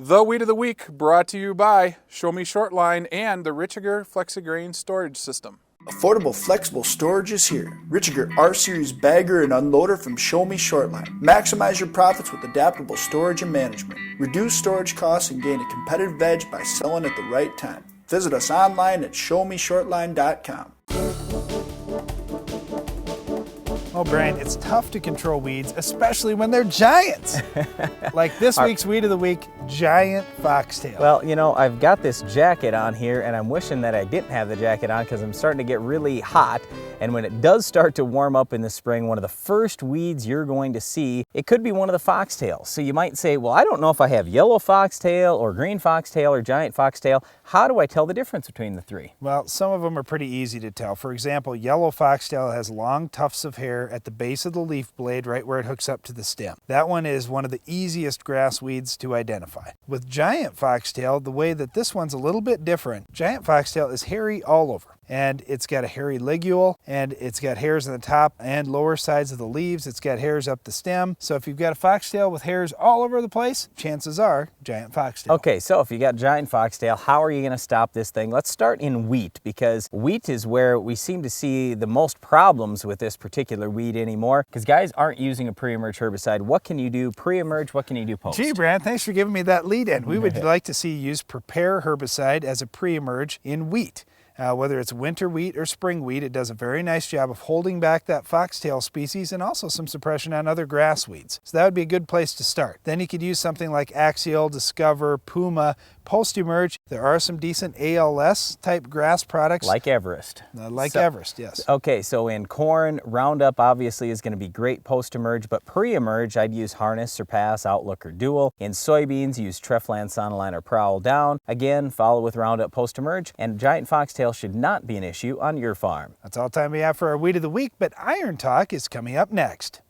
The Weed of the Week brought to you by Show Me Shortline and the Richiger Flexigrain Storage System. Affordable, flexible storage is here. Richiger R-Series bagger and unloader from Show Me Shortline. Maximize your profits with adaptable storage and management. Reduce storage costs and gain a competitive edge by selling at the right time. Visit us online at showmeshortline.com. Oh, Brian, it's tough to control weeds, especially when they're giants. Like this week's Weed of the Week, giant foxtail. Well, you know, I've got this jacket on here, and I'm wishing that I didn't have the jacket on because I'm starting to get really hot. And when it does start to warm up in the spring, one of the first weeds you're going to see, it could be one of the foxtails. So you might say, well, I don't know if I have yellow foxtail or green foxtail or giant foxtail. How do I tell the difference between the three? Well, some of them are pretty easy to tell. For example, yellow foxtail has long tufts of hair at the base of the leaf blade right where it hooks up to the stem. That one is one of the easiest grass weeds to identify. With giant foxtail, the way that this one's a little bit different, giant foxtail is hairy all over. And it's got a hairy ligule, and it's got hairs on the top and lower sides of the leaves. It's got hairs up the stem. So if you've got a foxtail with hairs all over the place, chances are giant foxtail. Okay, so if you got giant foxtail, how are you going to stop this thing? Let's start in wheat, because wheat is where we seem to see the most problems with this particular weed anymore, because guys aren't using a pre-emerge herbicide. What can you do pre-emerge? What can you do post? Gee, Brad, thanks for giving me that lead in. We would like to see you use Prepare herbicide as a pre-emerge in wheat. Whether it's winter wheat or spring wheat, it does a very nice job of holding back that foxtail species and also some suppression on other grass weeds. So that would be a good place to start. Then you could use something like Axial, Discover, Puma. Post-emerge, there are some decent ALS type grass products. Like Everest. Everest, yes. Okay, so in corn, Roundup obviously is going to be great post-emerge, but pre-emerge, I'd use Harness, Surpass, Outlook, or Dual. In soybeans, use Treflan, Sonaline, or Prowl Down. Again, follow with Roundup post-emerge, and giant foxtail should not be an issue on your farm. That's all time we have for our Weed of the Week, but Iron Talk is coming up next.